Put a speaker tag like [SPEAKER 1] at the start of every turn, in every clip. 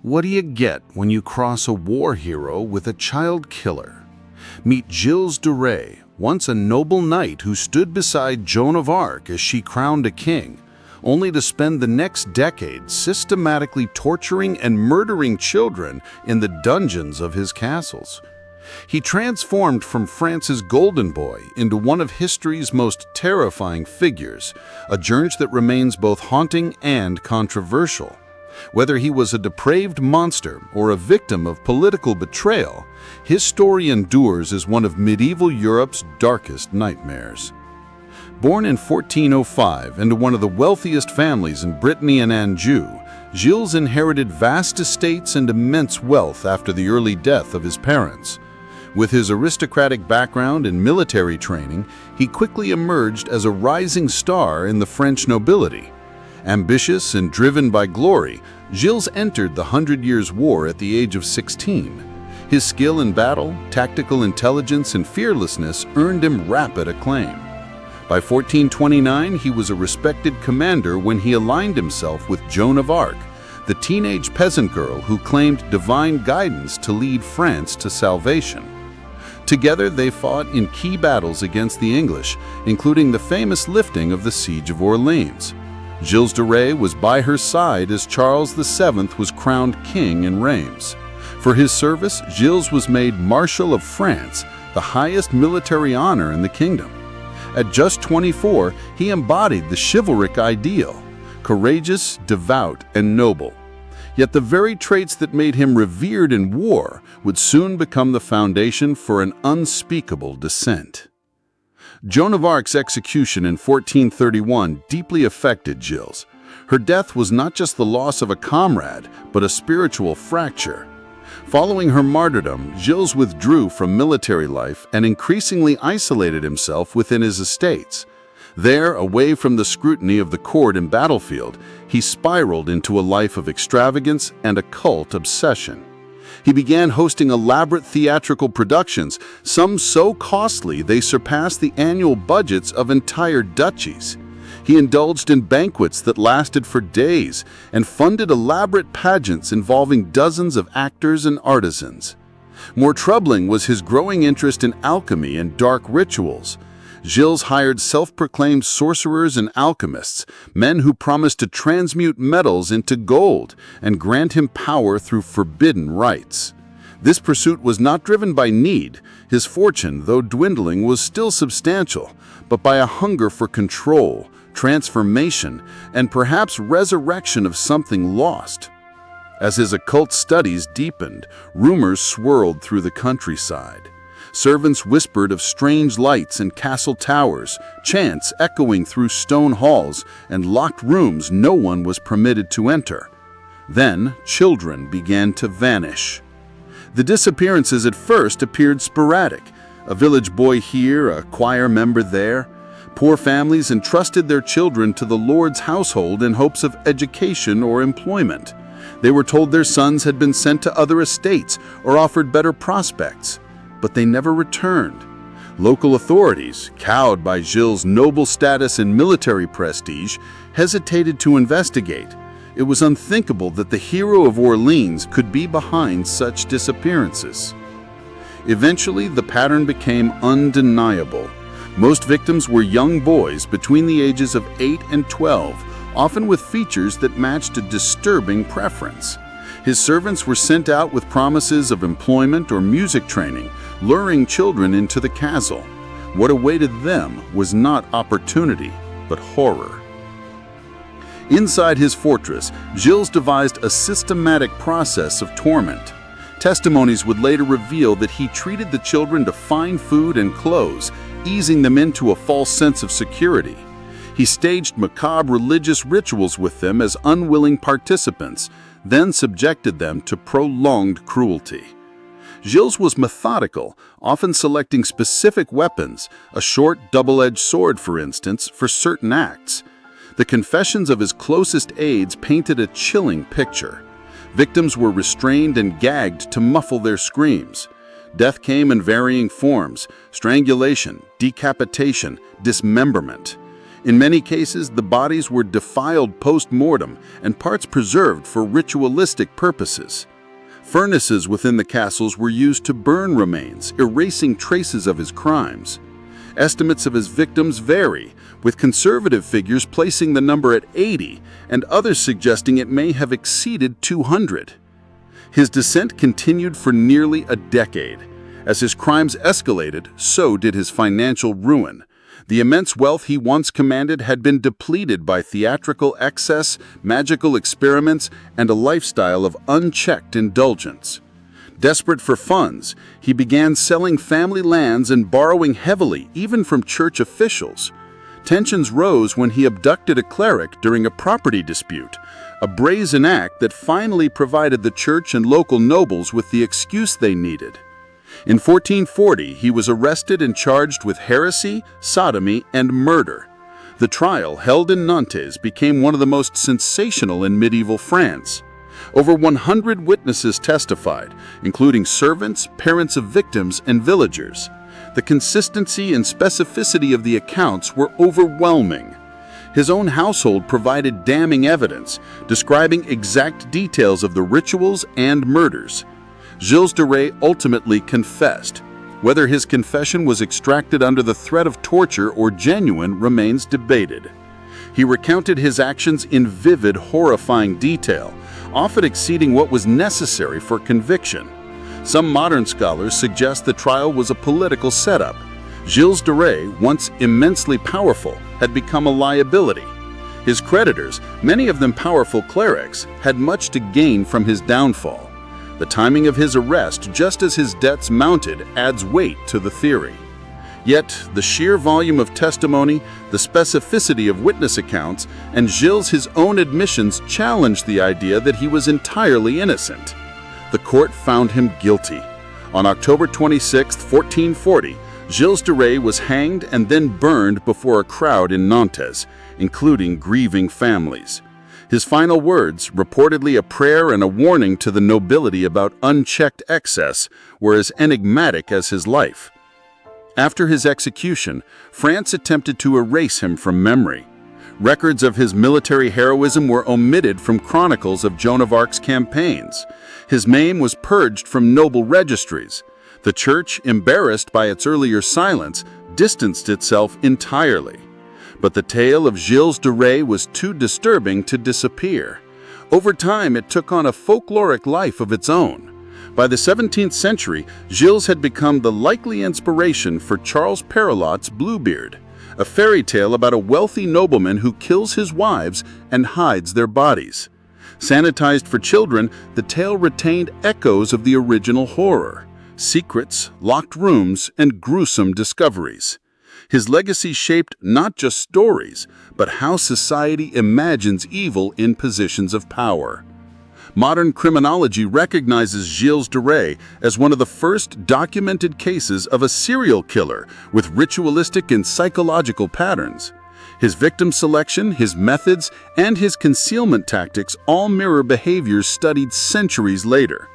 [SPEAKER 1] What do you get when you cross a war hero with a child killer? Meet Gilles de Rais, once a noble knight who stood beside Joan of Arc as she crowned a king, only to spend the next decade systematically torturing and murdering children in the dungeons of his castles. He transformed from France's golden boy into one of history's most terrifying figures, a journey that remains both haunting and controversial. Whether he was a depraved monster or a victim of political betrayal, his story endures as one of medieval Europe's darkest nightmares. Born in 1405 into one of the wealthiest families in Brittany and Anjou, Gilles inherited vast estates and immense wealth after the early death of his parents. With his aristocratic background and military training, he quickly emerged as a rising star in the French nobility. Ambitious and driven by glory, Gilles entered the Hundred Years' War at the age of 16. His skill in battle, tactical intelligence, and fearlessness earned him rapid acclaim. By 1429, he was a respected commander when he aligned himself with Joan of Arc, the teenage peasant girl who claimed divine guidance to lead France to salvation. Together, they fought in key battles against the English, including the famous lifting of the Siege of Orleans. Gilles de Rais was by her side as Charles VII was crowned king in Reims. For his service, Gilles was made Marshal of France, the highest military honor in the kingdom. At just 24, he embodied the chivalric ideal, courageous, devout, and noble. Yet the very traits that made him revered in war would soon become the foundation for an unspeakable descent. Joan of Arc's execution in 1431 deeply affected Gilles. Her death was not just the loss of a comrade, but a spiritual fracture. Following her martyrdom, Gilles withdrew from military life and increasingly isolated himself within his estates. There, away from the scrutiny of the court and battlefield, he spiraled into a life of extravagance and occult obsession. He began hosting elaborate theatrical productions, some so costly they surpassed the annual budgets of entire duchies. He indulged in banquets that lasted for days and funded elaborate pageants involving dozens of actors and artisans. More troubling was his growing interest in alchemy and dark rituals. Gilles hired self-proclaimed sorcerers and alchemists, men who promised to transmute metals into gold and grant him power through forbidden rites. This pursuit was not driven by need. His fortune, though dwindling, was still substantial, but by a hunger for control, transformation, and perhaps resurrection of something lost. As his occult studies deepened, rumors swirled through the countryside. Servants whispered of strange lights in castle towers, chants echoing through stone halls, and locked rooms no one was permitted to enter. Then, children began to vanish. The disappearances at first appeared sporadic. A village boy here, a choir member there. Poor families entrusted their children to the Lord's household in hopes of education or employment. They were told their sons had been sent to other estates or offered better prospects. But they never returned. Local authorities, cowed by Gilles' noble status and military prestige, hesitated to investigate. It was unthinkable that the hero of Orleans could be behind such disappearances. Eventually, the pattern became undeniable. Most victims were young boys between the ages of 8 and 12, often with features that matched a disturbing preference. His servants were sent out with promises of employment or music training, luring children into the castle. What awaited them was not opportunity, but horror. Inside his fortress, Gilles devised a systematic process of torment. Testimonies would later reveal that he treated the children to fine food and clothes, easing them into a false sense of security. He staged macabre religious rituals with them as unwilling participants, then subjected them to prolonged cruelty. Gilles was methodical, often selecting specific weapons, a short double-edged sword, for instance, for certain acts. The confessions of his closest aides painted a chilling picture. Victims were restrained and gagged to muffle their screams. Death came in varying forms: strangulation, decapitation, dismemberment. In many cases, the bodies were defiled post-mortem and parts preserved for ritualistic purposes. Furnaces within the castles were used to burn remains, erasing traces of his crimes. Estimates of his victims vary, with conservative figures placing the number at 80 and others suggesting it may have exceeded 200. His descent continued for nearly a decade. As his crimes escalated, so did his financial ruin. The immense wealth he once commanded had been depleted by theatrical excess, magical experiments, and a lifestyle of unchecked indulgence. Desperate for funds, he began selling family lands and borrowing heavily, even from church officials. Tensions rose when he abducted a cleric during a property dispute, a brazen act that finally provided the church and local nobles with the excuse they needed. In 1440, he was arrested and charged with heresy, sodomy, and murder. The trial, held in Nantes, became one of the most sensational in medieval France. Over 100 witnesses testified, including servants, parents of victims, and villagers. The consistency and specificity of the accounts were overwhelming. His own household provided damning evidence, describing exact details of the rituals and murders. Gilles de Rais ultimately confessed. Whether his confession was extracted under the threat of torture or genuine remains debated. He recounted his actions in vivid, horrifying detail, often exceeding what was necessary for conviction. Some modern scholars suggest the trial was a political setup. Gilles de Rais, once immensely powerful, had become a liability. His creditors, many of them powerful clerics, had much to gain from his downfall. The timing of his arrest, just as his debts mounted, adds weight to the theory. Yet, the sheer volume of testimony, the specificity of witness accounts, and Gilles' own admissions challenged the idea that he was entirely innocent. The court found him guilty. On October 26, 1440, Gilles de Rais was hanged and then burned before a crowd in Nantes, including grieving families. His final words, reportedly a prayer and a warning to the nobility about unchecked excess, were as enigmatic as his life. After his execution, France attempted to erase him from memory. Records of his military heroism were omitted from chronicles of Joan of Arc's campaigns. His name was purged from noble registries. The church, embarrassed by its earlier silence, distanced itself entirely. But the tale of Gilles de Rais was too disturbing to disappear. Over time, it took on a folkloric life of its own. By the 17th century, Gilles had become the likely inspiration for Charles Perrault's Bluebeard, a fairy tale about a wealthy nobleman who kills his wives and hides their bodies. Sanitized for children, the tale retained echoes of the original horror: secrets, locked rooms, and gruesome discoveries. His legacy shaped not just stories, but how society imagines evil in positions of power. Modern criminology recognizes Gilles de Rais as one of the first documented cases of a serial killer with ritualistic and psychological patterns. His victim selection, his methods, and his concealment tactics all mirror behaviors studied centuries later.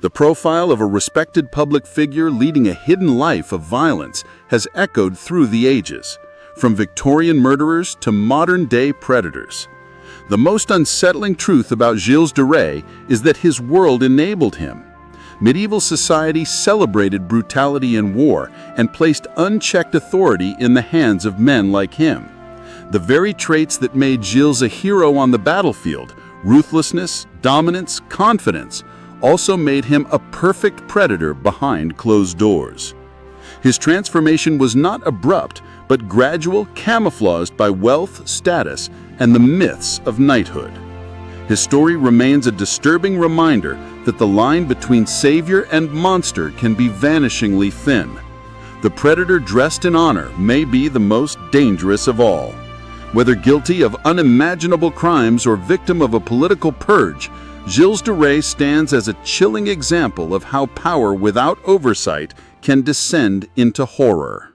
[SPEAKER 1] The profile of a respected public figure leading a hidden life of violence has echoed through the ages, from Victorian murderers to modern-day predators. The most unsettling truth about Gilles de Rais is that his world enabled him. Medieval society celebrated brutality in war and placed unchecked authority in the hands of men like him. The very traits that made Gilles a hero on the battlefield, ruthlessness, dominance, confidence, also made him a perfect predator behind closed doors. His transformation was not abrupt, but gradual, camouflaged by wealth, status, and the myths of knighthood. His story remains a disturbing reminder that the line between savior and monster can be vanishingly thin. The predator dressed in honor may be the most dangerous of all. Whether guilty of unimaginable crimes or victim of a political purge, Gilles de Rais stands as a chilling example of how power without oversight can descend into horror.